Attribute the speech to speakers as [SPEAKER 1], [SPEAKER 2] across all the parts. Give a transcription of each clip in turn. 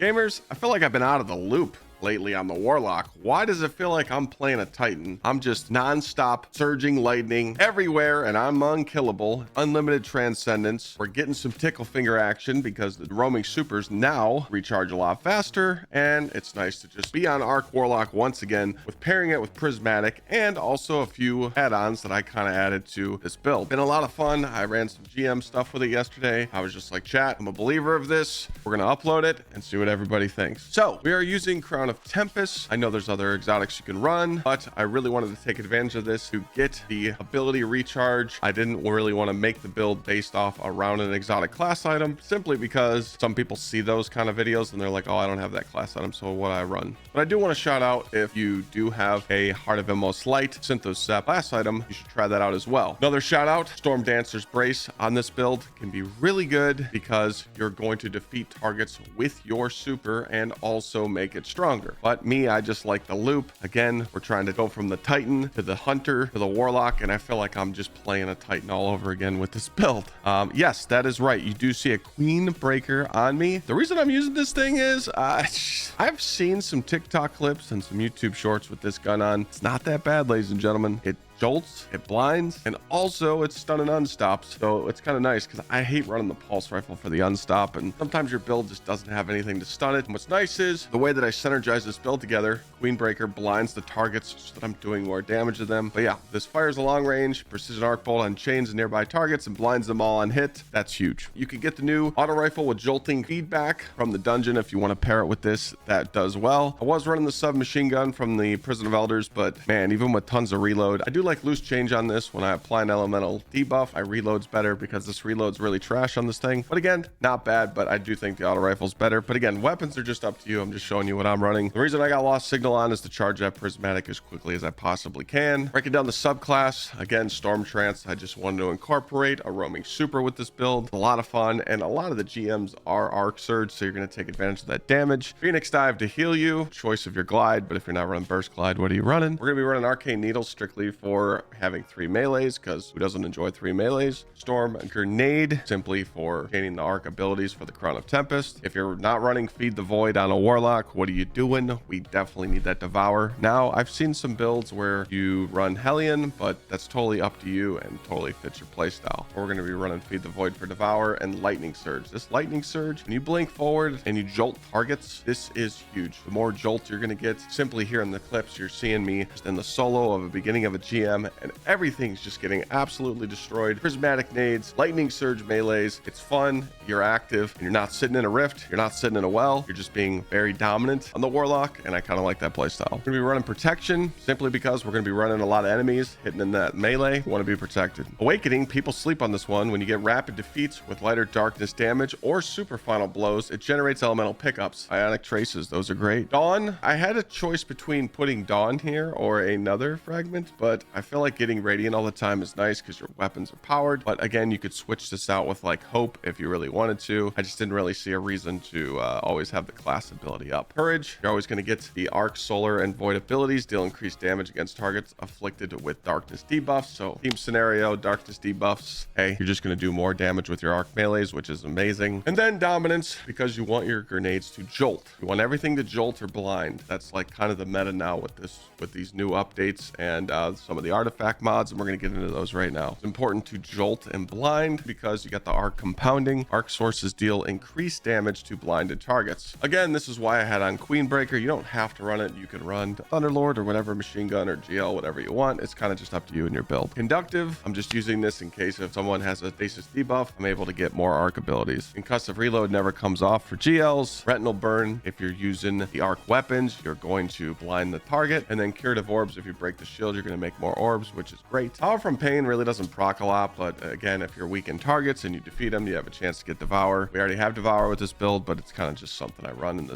[SPEAKER 1] Gamers, I feel like I've been out of the loop lately on the Warlock. Why does it feel like I'm playing a Titan? I'm just non-stop surging lightning everywhere and I'm unkillable. Unlimited transcendence. We're getting some tickle finger action because the roaming supers now recharge a lot faster, and it's nice to just be on Arc Warlock once again with pairing it with Prismatic and also a few add-ons that I kind of added to this build. Been a lot of fun. I ran some GM stuff with it yesterday. I was just like, chat, I'm a believer of this. We're gonna upload it and see what everybody thinks. So we are using Crown of Tempests. I know there's other exotics you can run, but I really wanted to take advantage of this to get the ability recharge. I didn't really want to make the build based off around an exotic class item, simply because some people see those kind of videos and they're like, oh, I don't have that class item, so what I run. But I do want to shout out, if you do have a Heart of Immos Light Synthos Sap class item, you should try that out as well. Another shout out, Storm Dancer's Brace on this build can be really good because you're going to defeat targets with your super and also make it stronger. But me, I just like the loop. Again, we're trying to go from the Titan to the Hunter to the Warlock, and I feel like I'm just playing a Titan all over again with this build. Yes, that is right. You do see a Queen Breaker on me. The reason I'm using this thing is I've seen some TikTok clips and some YouTube shorts with this gun on. It's not that bad, ladies and gentlemen. It jolts, it blinds, and also it's stun and unstops, so it's kind of nice because I hate running the pulse rifle for the unstop, and sometimes your build just doesn't have anything to stun it. And what's nice is the way that I synergize this build together. Queen Breaker blinds the targets so that I'm doing more damage to them. But yeah, this fires a long range precision arc bolt on chains and nearby targets and blinds them all on hit. That's huge. You can get the new auto rifle with jolting feedback from the dungeon if you want to pair it with this. That does well. I was running the submachine gun from the Prison of Elders, but man, even with tons of reload, I do like loose change on this. When I apply an elemental debuff, I reloads better because this reloads really trash on this thing. But again, not bad, but I do think the auto rifle's better. But again, weapons are just up to you. I'm just showing you what I'm running. The reason I got lost signal on is to charge that prismatic as quickly as I possibly can. Breaking down the subclass, again, Storm Trance. I just wanted to incorporate a roaming super with this build. A lot of fun, and a lot of the GMs are Arc Surge, so you're going to take advantage of that damage. Phoenix Dive to heal you, choice of your glide, but if you're not running Burst Glide, what are you running? We're going to be running Arcane Needle strictly for having 3 melees, because who doesn't enjoy 3 melees? Storm Grenade, simply for gaining the arc abilities for the Crown of Tempest. If you're not running Feed the Void on a Warlock, what are you doing? We definitely need that Devour. Now, I've seen some builds where you run Hellion, but that's totally up to you and totally fits your playstyle. We're going to be running Feed the Void for Devour and Lightning Surge. This Lightning Surge, when you blink forward and you jolt targets, this is huge. The more jolts you're going to get, simply here in the clips, you're seeing me just in the solo of a beginning of a GM, and everything's just getting absolutely destroyed. Prismatic nades, Lightning Surge melees. It's fun. You're active, and you're not sitting in a rift. You're not sitting in a well. You're just being very dominant on the Warlock, and I kind of like that playstyle. We're going to be running Protection simply because we're going to be running a lot of enemies hitting in that melee. We want to be protected. Awakening, people sleep on this one. When you get rapid defeats with lighter darkness damage or super final blows, it generates elemental pickups. Ionic Traces, those are great. Dawn, I had a choice between putting Dawn here or another fragment, but I feel like getting Radiant all the time is nice because your weapons are powered. But again, you could switch this out with like Hope if you really wanted to. I just didn't really see a reason to always have the class ability up. Courage, you're always going to get the Arc, Solar, and Void abilities, deal increased damage against targets afflicted with darkness debuffs. So team scenario, darkness debuffs, hey, you're just going to do more damage with your arc melees, which is amazing. And then dominance, because you want your grenades to jolt. You want everything to jolt or blind. That's like kind of the meta now with these new updates and some of the artifact mods, and we're going to get into those right now. It's important to jolt and blind because you got the arc compounding. Arc sources deal increased damage to blinded targets. Again, this is why I had on Queen Breaker. You don't have to run it. You can run Thunderlord or whatever machine gun or GL, whatever you want. It's kind of just up to you and your build. Conductive, I'm just using this in case if someone has a stasis debuff, I'm able to get more arc abilities. Concussive reload never comes off for GLs. Retinal burn, if you're using the arc weapons, you're going to blind the target. And then curative orbs, if you break the shield, you're going to make more orbs, which is great. Power from Pain really doesn't proc a lot, but again, if you're weak in targets and you defeat them, you have a chance to get Devour. We already have Devour with this build, but it's kind of just something I run in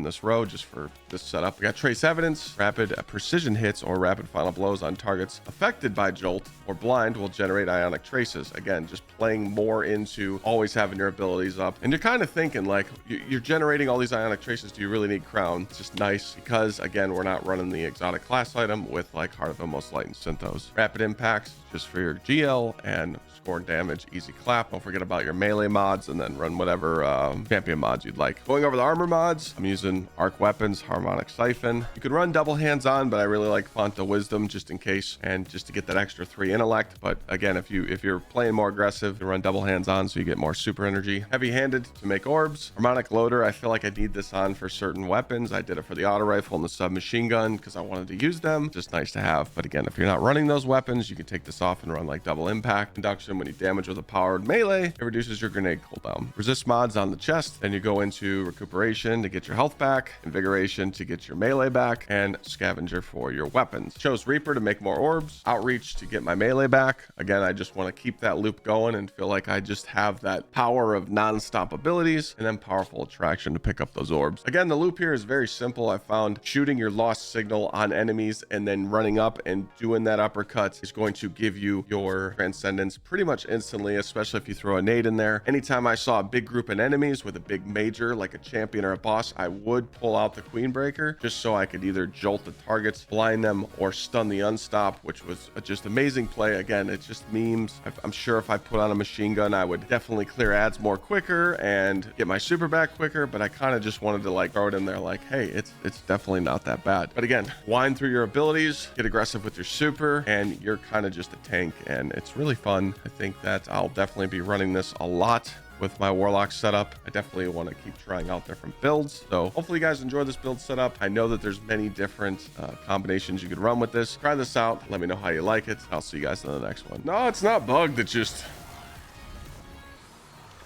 [SPEAKER 1] this row just for this setup. We got Trace Evidence. Rapid precision hits or rapid final blows on targets affected by Jolt or Blind will generate Ionic Traces. Again, just playing more into always having your abilities up. And you're kind of thinking like, you're generating all these Ionic Traces. Do you really need Crown? It's just nice because, again, we're not running the exotic class item with like Heart of Immos Light and Synthos. Rapid impacts just for your GL and score damage, easy clap. Don't forget about your melee mods, and then run whatever champion mods you'd like. Going over the armor mods, I'm using arc weapons, harmonic siphon. You could run double hands on, but I really like font of wisdom just in case, and just to get that extra 3 intellect. But again, if you're playing more aggressive, you run double hands on so you get more super energy. Heavy handed to make orbs. Harmonic loader, I feel like I need this on for certain weapons. I did it for the auto rifle and the submachine gun because I wanted to use them. Just nice to have. But again, if you're not running those weapons, you can take this off and run like double impact. Induction, when you damage with a powered melee, it reduces your grenade cooldown. Resist mods on the chest. Then you go into recuperation to get your health back, invigoration to get your melee back, and scavenger for your weapons. Chose Reaper to make more orbs, outreach to get my melee back. Again, I just want to keep that loop going and feel like I just have that power of non-stop abilities, and then powerful attraction to pick up those orbs. Again, the loop here is very simple. I found shooting your lost signal on enemies and then running up and doing that uppercut is going to give you your transcendence pretty much instantly, especially if you throw a nade in there. Anytime I saw a big group of enemies with a big major like a champion or a boss, I would pull out the Queen Breaker just so I could either jolt the targets, blind them, or stun the unstop, which was just amazing play. Again, it's just memes. I'm sure if I put on a machine gun, I would definitely clear ads more quicker and get my super back quicker, but I kind of just wanted to like throw it in there like, hey, it's definitely not that bad. But again, wind through your abilities, get aggressive with your super, and you're kind of just a tank, and it's really fun. I think that I'll definitely be running this a lot with my Warlock setup. I definitely want to keep trying out different builds, so hopefully you guys enjoy this build setup. I know that there's many different combinations you could run with this. Try this out, let me know how you like it. I'll see you guys in the next one. No, it's not bugged. It's just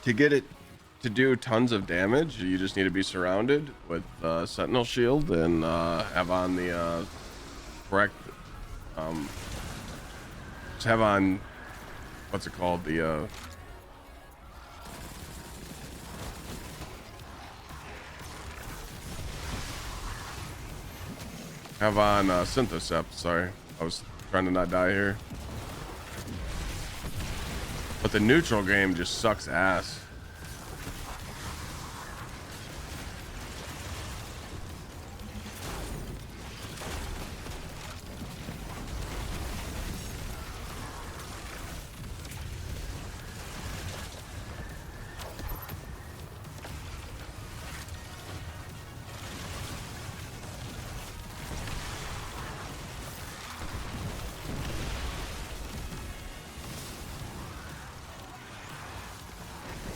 [SPEAKER 1] to get it to do tons of damage, you just need to be surrounded with Sentinel Shield and have on the correct just have on, what's it called, the have on Synthocept. Sorry, I was trying to not die here. But the neutral game just sucks ass.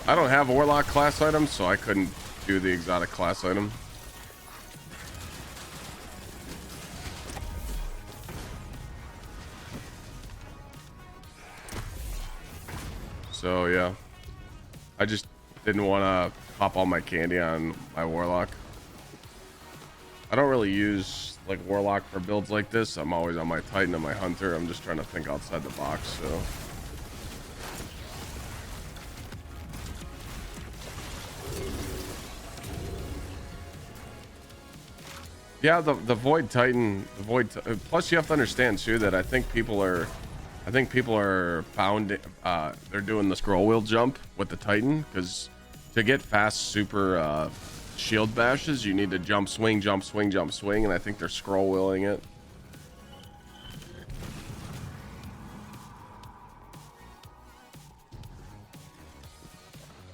[SPEAKER 1] I don't have a Warlock class item, so I couldn't do the exotic class item. So yeah, I just didn't want to pop all my candy on my Warlock. I don't really use like Warlock for builds like this. I'm always on my Titan and my Hunter. I'm just trying to think outside the box, so. Yeah, the Void Titan, plus you have to understand too that I think people are found, they're doing the scroll wheel jump with the Titan, because to get fast super shield bashes, you need to jump, swing, jump, swing, jump, swing, and I think they're scroll wheeling it.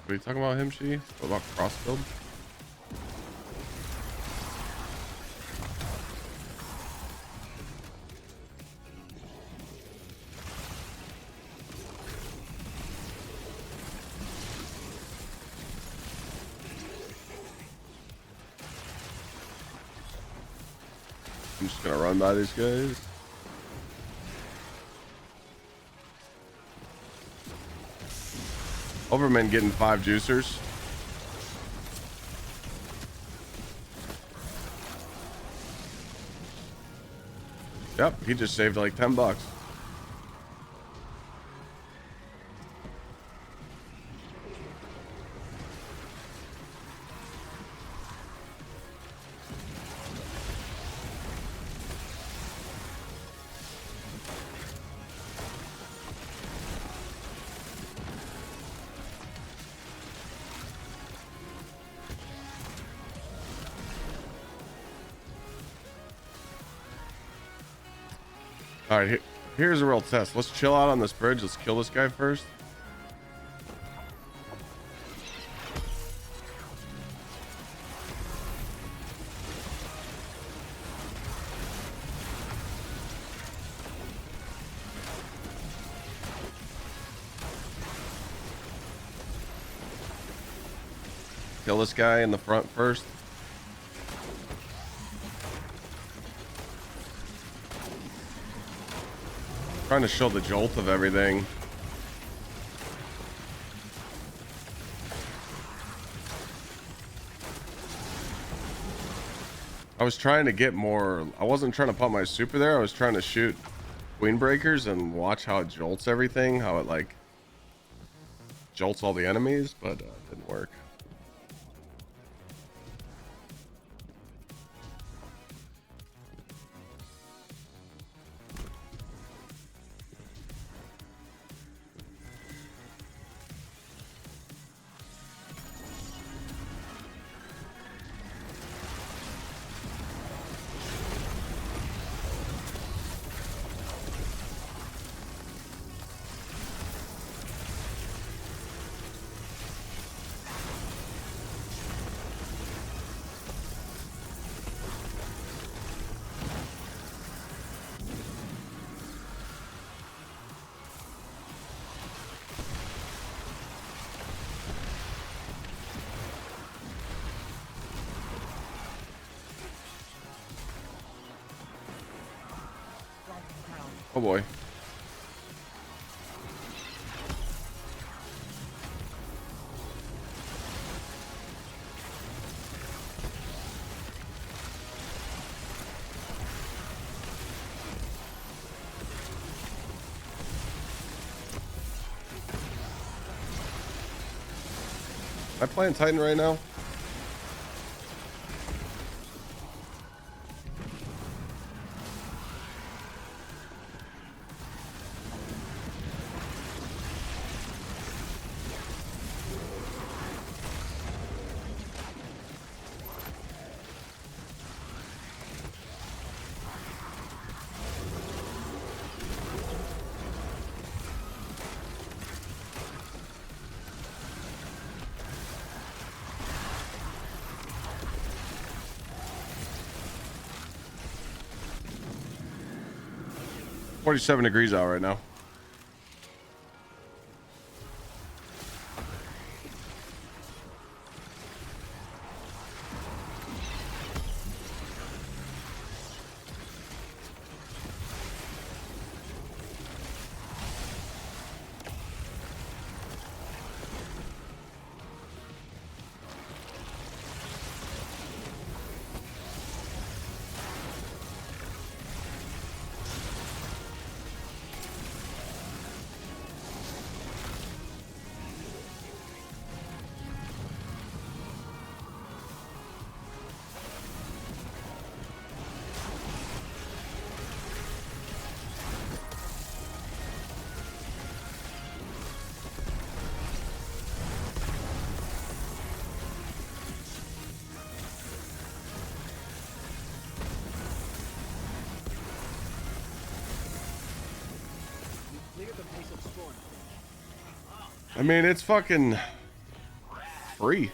[SPEAKER 1] What are you talking about, Himshi? What about cross build? I'm just gonna run by these guys. Overman getting 5 juicers. Yep, he just saved like $10. All right, Here's a real test. Let's chill out on this bridge. Let's kill this guy first. Kill this guy in the front first. Trying to show the jolt of everything. I was trying to get more. I wasn't trying to pump my super there. I was trying to shoot queen breakers and watch how it jolts everything, how it like jolts all the enemies, but it didn't work. Oh boy. Am I playing Titan right now? $47 out right now. I mean, it's fucking free.